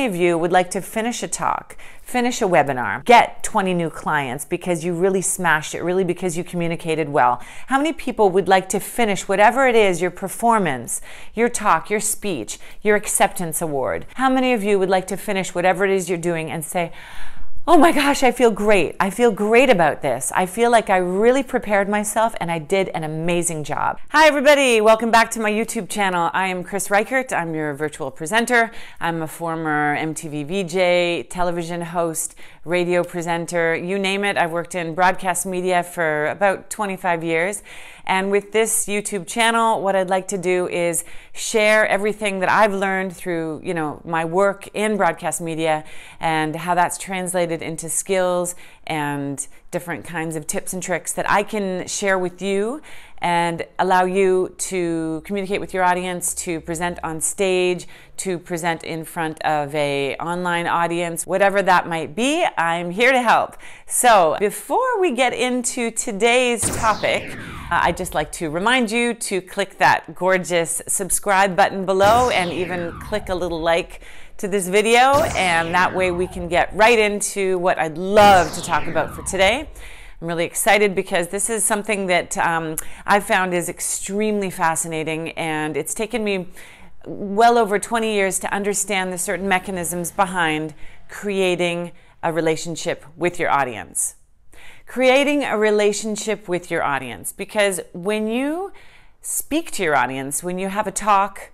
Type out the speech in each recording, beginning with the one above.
many of you would like to finish a talk, finish a webinar, get 20 new clients because you really smashed it, really because you communicated well? How many people would like to finish whatever it is, your performance, your talk, your speech, your acceptance award? How many of you would like to finish whatever it is you're doing and say, oh my gosh, I feel great. I feel great about this. I feel like I really prepared myself and I did an amazing job. Hi everybody, welcome back to my YouTube channel. I am Kris Reichert. I'm your virtual presenter. I'm a former MTV VJ, television host, radio presenter, you name it. I've worked in broadcast media for about 25 years. And with this YouTube channel, what I'd like to do is share everything that I've learned through, my work in broadcast media and how that's translated into skills and different kinds of tips and tricks that I can share with you and allow you to communicate with your audience, to present on stage, to present in front of an online audience, whatever that might be, I'm here to help. So before we get into today's topic, I'd just like to remind you to click that gorgeous subscribe button below and even click a little like to this video, and that way we can get right into what I'd love to talk about for today. I'm really excited because this is something that I've found is extremely fascinating, and it's taken me well over 20 years to understand the certain mechanisms behind creating a relationship with your audience. Creating a relationship with your audience, because when you speak to your audience, when you have a talk,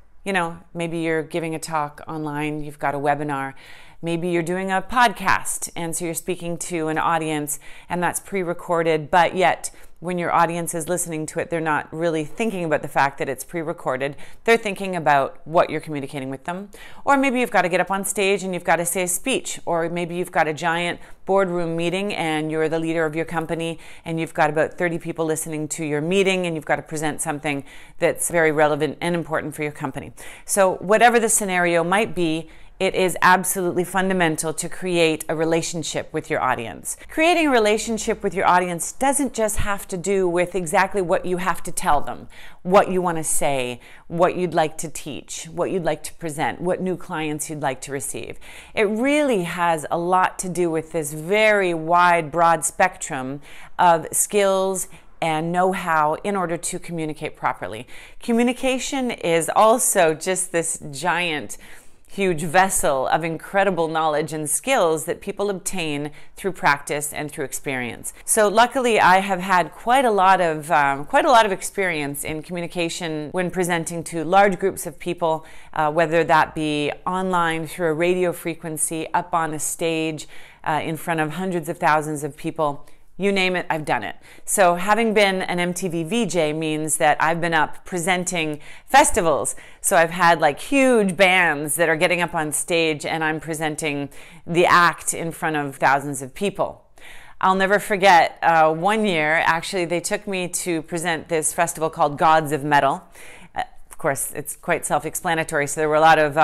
maybe you're giving a talk online, you've got a webinar, maybe you're doing a podcast, and so you're speaking to an audience and that's pre-recorded, but yet when your audience is listening to it, they're not really thinking about the fact that it's pre-recorded. They're thinking about what you're communicating with them. Or maybe you've got to get up on stage and you've got to say a speech. Or maybe you've got a giant boardroom meeting and you're the leader of your company and you've got about 30 people listening to your meeting and you've got to present something that's very relevant and important for your company. So whatever the scenario might be, it is absolutely fundamental to create a relationship with your audience. Creating a relationship with your audience doesn't just have to do with exactly what you have to tell them, what you want to say, what you'd like to teach, what you'd like to present, what new clients you'd like to receive. It really has a lot to do with this very wide, broad spectrum of skills and know-how in order to communicate properly. Communication is also just this giant, huge vessel of incredible knowledge and skills that people obtain through practice and through experience. So luckily I have had quite a lot of experience in communication when presenting to large groups of people, whether that be online through a radio frequency, up on a stage in front of hundreds of thousands of people. You name it, I've done it. So having been an MTV VJ means that I've been up presenting festivals. So I've had like huge bands that are getting up on stage and I'm presenting the act in front of thousands of people. I'll never forget one year, actually, they took me to present this festival called Gods of Metal. Of course, it's quite self-explanatory. So there were a lot of,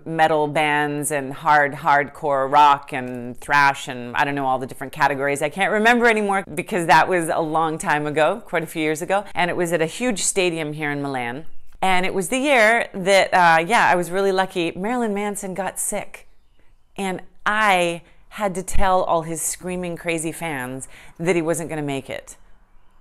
metal bands and hardcore rock and thrash and I don't know all the different categories. I can't remember anymore because that was a long time ago, quite a few years ago. And it was at a huge stadium here in Milan. And it was the year that, I was really lucky. Marilyn Manson got sick. And I had to tell all his screaming crazy fans that he wasn't going to make it.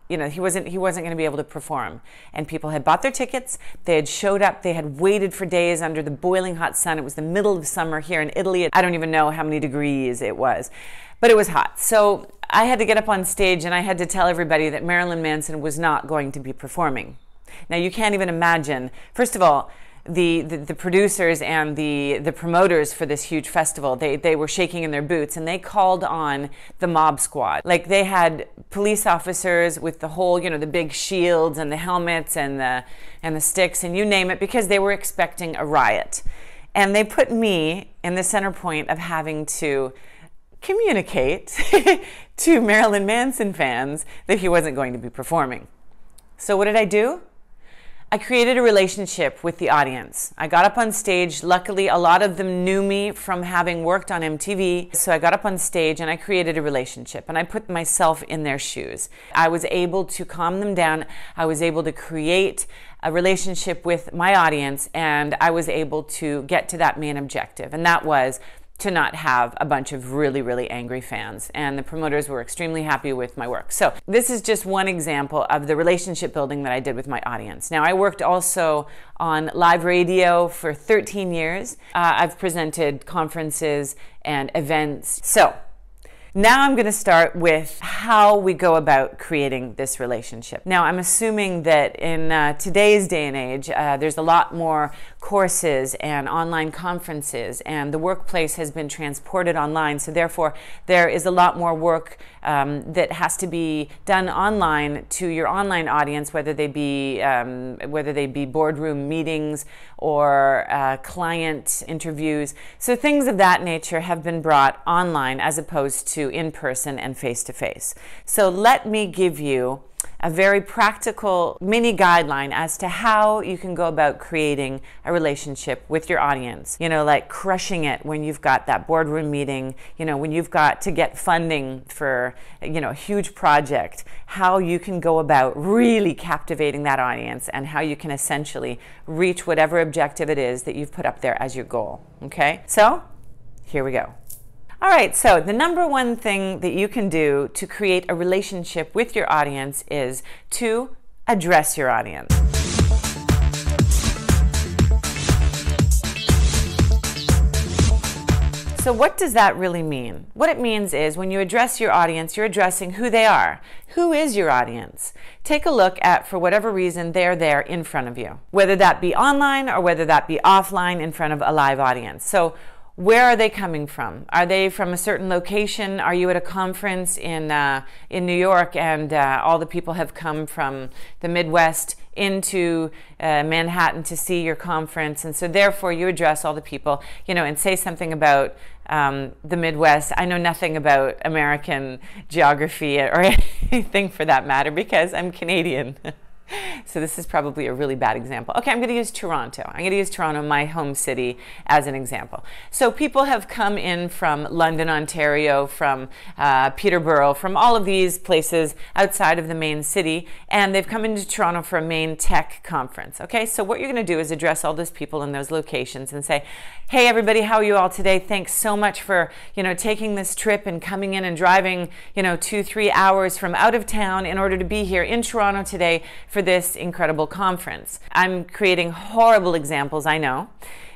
He wasn't going to be able to perform. And people had bought their tickets, they had showed up, they had waited for days under the boiling hot sun. It was the middle of summer here in Italy. I don't even know how many degrees it was, but it was hot. So I had to get up on stage and I had to tell everybody that Marilyn Manson was not going to be performing. Now you can't even imagine, first of all, the producers and the promoters for this huge festival, they were shaking in their boots and they called on the mob squad. Like they had police officers with the whole, the big shields and the helmets and the sticks and you name it, because they were expecting a riot. And they put me in the center point of having to communicate to Marilyn Manson fans that he wasn't going to be performing. So what did I do? I created a relationship with the audience. I got up on stage. Luckily, a lot of them knew me from having worked on MTV. So I got up on stage and I created a relationship and I put myself in their shoes. I was able to calm them down. I was able to create a relationship with my audience, and I was able to get to that main objective, and that was to not have a bunch of really, really angry fans. And the promoters were extremely happy with my work. So this is just one example of the relationship building that I did with my audience. Now, I worked also on live radio for 13 years. I've presented conferences and events. So now I'm going to start with how we go about creating this relationship. Now, I'm assuming that in today's day and age, there's a lot more courses and online conferences, and the workplace has been transported online. So therefore, there is a lot more work that has to be done online to your online audience, whether they be boardroom meetings or client interviews. So things of that nature have been brought online as opposed to in person and face-to-face. So let me give you a very practical mini guideline as to how you can go about creating a relationship with your audience. You know, like crushing it when you've got that boardroom meeting, you know, when you've got to get funding for, you know, a huge project, how you can go about really captivating that audience and how you can essentially reach whatever objective it is that you've put up there as your goal. Okay? So, here we go. All right, so the number one thing that you can do to create a relationship with your audience is to address your audience. So what does that really mean? What it means is when you address your audience, you're addressing who they are. Who is your audience? Take a look at, for whatever reason, they're there in front of you, whether that be online or whether that be offline in front of a live audience. So where are they coming from? Are they from a certain location? Are you at a conference in New York and all the people have come from the Midwest into Manhattan to see your conference, and so therefore you address all the people, you know, and say something about the Midwest. I know nothing about American geography or anything for that matter because I'm Canadian. So this is probably a really bad example. Okay, I'm going to use Toronto. I'm going to use Toronto, my home city, as an example. So people have come in from London, Ontario, from Peterborough, from all of these places outside of the main city, and they've come into Toronto for a main tech conference. Okay, so what you're going to do is address all those people in those locations and say, hey everybody, how are you all today? Thanks so much for, you know, taking this trip and coming in and driving, you know, 2-3 hours from out of town in order to be here in Toronto today for this incredible conference. I'm creating horrible examples, I know,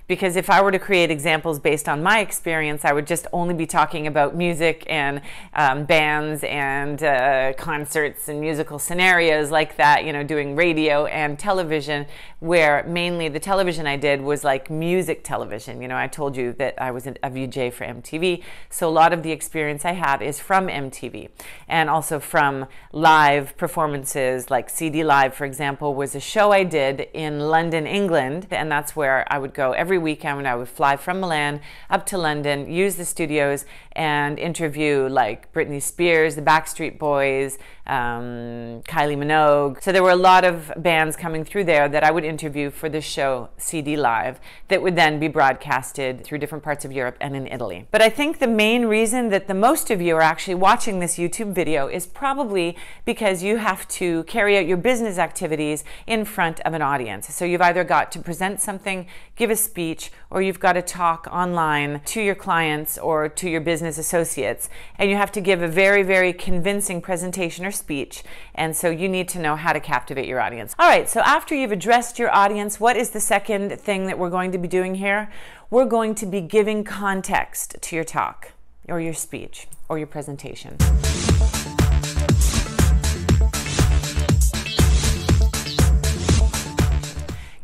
because if I were to create examples based on my experience, I would just only be talking about music and bands and concerts and musical scenarios like that, you know, doing radio and television, where mainly the television I did was like music television. You know, I told you that I was a VJ for MTV, so a lot of the experience I have is from MTV and also from live performances, like CD Live, for example, was a show I did in London, England, and that's where I would go every weekend when I would fly from Milan up to London, use the studios and interview like Britney Spears, the Backstreet Boys, Kylie Minogue. So there were a lot of bands coming through there that I would interview for the show CD Live that would then be broadcasted through different parts of Europe and in Italy. But I think the main reason that the most of you are actually watching this YouTube video is probably because you have to carry out your business activities in front of an audience. So you've either got to present something, give a speech, or you've got to talk online to your clients or to your business associates, and you have to give a very, very convincing presentation or speech, and so you need to know how to captivate your audience. All right, so after you've addressed your audience, what is the second thing that we're going to be doing here? We're going to be giving context to your talk or your speech or your presentation.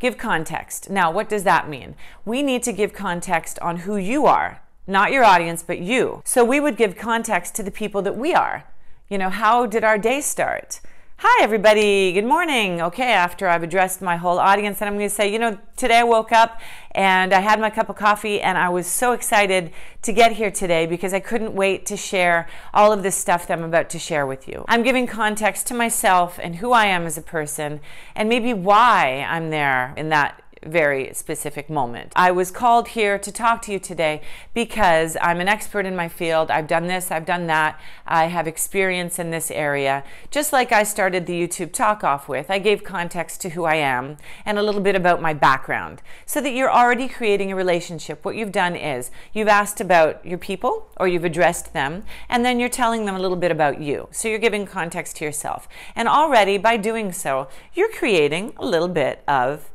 Give context. Now, what does that mean? We need to give context on who you are, not your audience, but you. So we would give context to the people that we are. You know, how did our day start? Hi everybody, good morning. Okay, after I've addressed my whole audience, and I'm going to say, today I woke up and I had my cup of coffee and I was so excited to get here today because I couldn't wait to share all of this stuff that I'm about to share with you. I'm giving context to myself and who I am as a person and maybe why I'm there in that very specific moment. I was called here to talk to you today because I'm an expert in my field. I've done this, I've done that. I have experience in this area. Just like I started the YouTube talk off with, I gave context to who I am and a little bit about my background so that you're already creating a relationship. What you've done is you've asked about your people or you've addressed them, and then you're telling them a little bit about you. So you're giving context to yourself. And already by doing so, you're creating a little bit of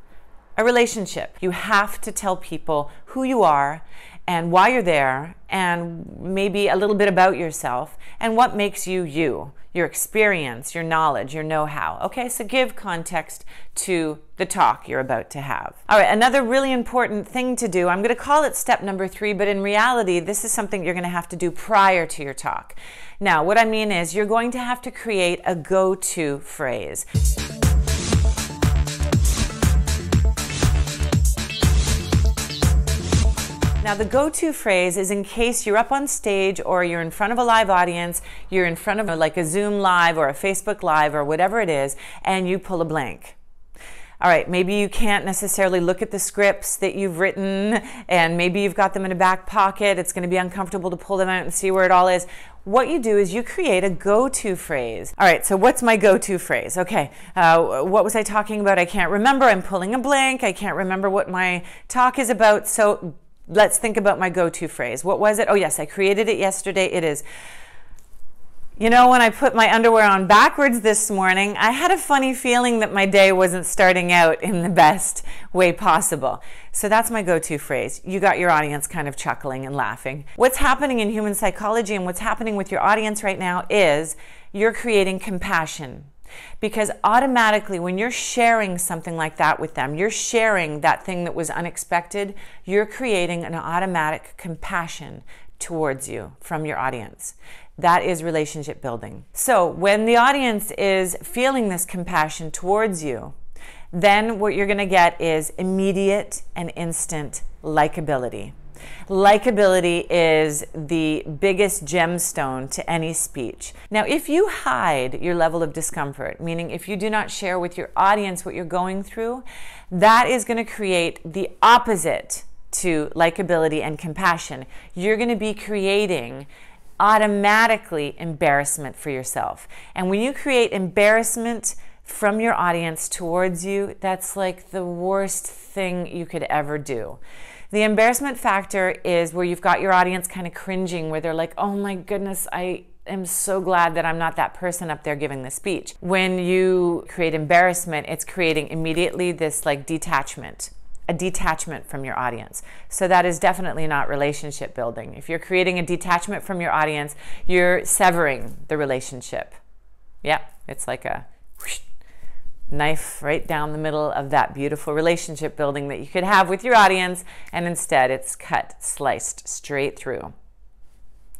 a relationship. You have to tell people who you are and why you're there and maybe a little bit about yourself and what makes you you, your experience, your knowledge, your know-how. Okay, so give context to the talk you're about to have. All right, another really important thing to do, I'm going to call it step number 3, but in reality, this is something you're going to have to do prior to your talk. Now, what I mean is you're going to have to create a go-to phrase. Now, the go-to phrase is in case you're up on stage or you're in front of a live audience, you're in front of like a Zoom Live or a Facebook Live or whatever it is, and you pull a blank. All right, maybe you can't necessarily look at the scripts that you've written, and maybe you've got them in a back pocket. It's going to be uncomfortable to pull them out and see where it all is. What you do is you create a go-to phrase. All right, so what's my go-to phrase? Okay, what was I talking about? I can't remember. I'm pulling a blank. I can't remember what my talk is about. So let's think about my go-to phrase. What was it? Oh yes, I created it yesterday. It is, when I put my underwear on backwards this morning, I had a funny feeling that my day wasn't starting out in the best way possible. So that's my go-to phrase. You got your audience kind of chuckling and laughing. What's happening in human psychology and what's happening with your audience right now is you're creating compassion. Because automatically when you're sharing something like that with them, you're sharing that thing that was unexpected, you're creating an automatic compassion towards you from your audience. That is relationship building. So when the audience is feeling this compassion towards you, then what you're going to get is immediate and instant likability. Likability is the biggest gemstone to any speech. Now, if you hide your level of discomfort, meaning if you do not share with your audience what you're going through, that is going to create the opposite to likability and compassion. You're going to be creating automatically embarrassment for yourself. And when you create embarrassment from your audience towards you, that's like the worst thing you could ever do. The embarrassment factor is where you've got your audience kind of cringing, where they're like, oh my goodness, I am so glad that I'm not that person up there giving the speech. When you create embarrassment, it's creating immediately this like detachment, a detachment from your audience. So that is definitely not relationship building. If you're creating a detachment from your audience, you're severing the relationship. Yep, it's like a whoosh, knife right down the middle of that beautiful relationship building that you could have with your audience, and instead it's cut, sliced straight through.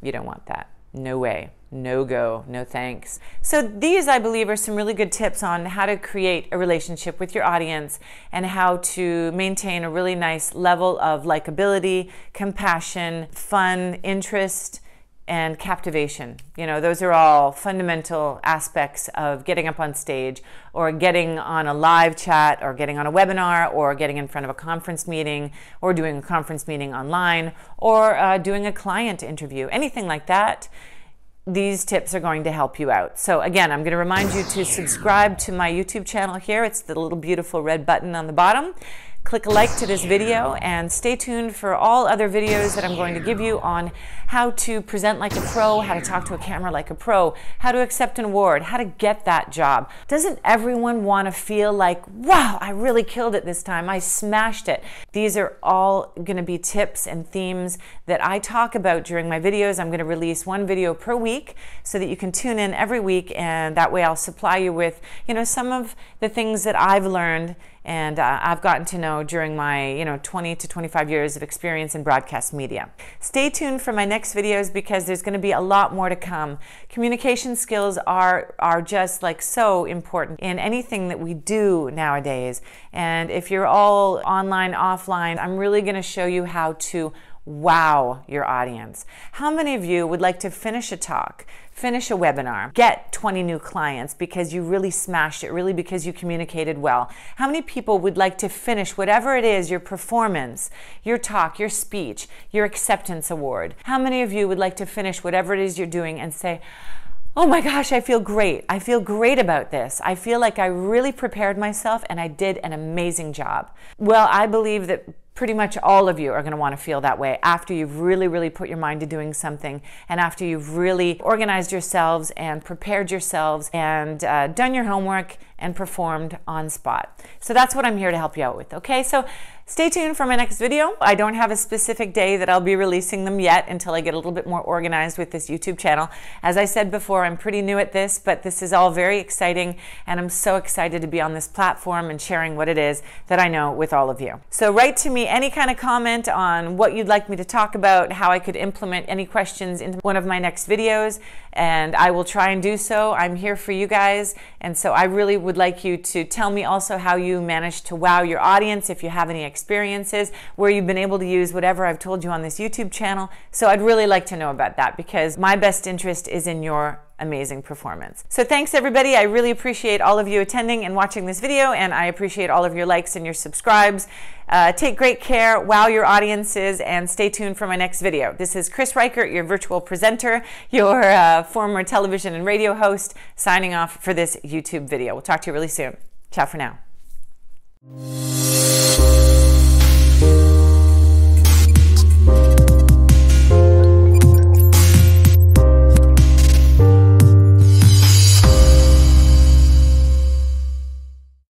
You don't want that. No way. No go. No thanks. So these, I believe, are some really good tips on how to create a relationship with your audience and how to maintain a really nice level of likability, compassion, fun, interest, and captivation. Those are all fundamental aspects of getting up on stage or getting on a live chat or getting on a webinar or getting in front of a conference meeting or doing a conference meeting online or doing a client interview, anything like that. These tips are going to help you out. So again, I'm going to remind you to subscribe to my YouTube channel here. It's the little beautiful red button on the bottom. Click a like to this video and stay tuned for all other videos that I'm going to give you on how to present like a pro, how to talk to a camera like a pro, how to accept an award, how to get that job. Doesn't everyone want to feel like, wow, I really killed it this time, I smashed it? These are all going to be tips and themes that I talk about during my videos. I'm going to release one video per week so that you can tune in every week, and that way I'll supply you with, some of the things that I've learned and I've gotten to know during my 20 to 25 years of experience in broadcast media. Stay tuned for my next next videos because there's going to be a lot more to come. Communication skills are just like so important in anything that we do nowadays. And if you're all online, offline, I'm really going to show you how to wow your audience. How many of you would like to finish a talk, finish a webinar, get 20 new clients because you really smashed it, really because you communicated well? How many people would like to finish whatever it is, your performance, your talk, your speech, your acceptance award? How many of you would like to finish whatever it is you're doing and say, oh my gosh, I feel great. I feel great about this. I feel like I really prepared myself and I did an amazing job. Well, I believe that pretty much all of you are going to want to feel that way after you've really put your mind to doing something, and after you've really organized yourselves and prepared yourselves and done your homework and performed on spot. So that's what I'm here to help you out with. Okay, so stay tuned for my next video. I don't have a specific day that I'll be releasing them yet until I get a little bit more organized with this YouTube channel. As I said before, I'm pretty new at this, but this is all very exciting, and I'm so excited to be on this platform and sharing what it is that I know with all of you. So write to me any kind of comment on what you'd like me to talk about, how I could implement any questions into one of my next videos, and I will try and do so. I'm here for you guys, and so I really would like you to tell me also how you managed to wow your audience, if you have any experiences where you've been able to use whatever I've told you on this YouTube channel. So I'd really like to know about that, because my best interest is in your amazing performance. So thanks everybody. I really appreciate all of you attending and watching this video, and I appreciate all of your likes and your subscribes. Take great care, wow your audiences, and stay tuned for my next video. This is Kris Reichert, your virtual presenter, your former television and radio host, signing off for this YouTube video. We'll talk to you really soon. Ciao for now.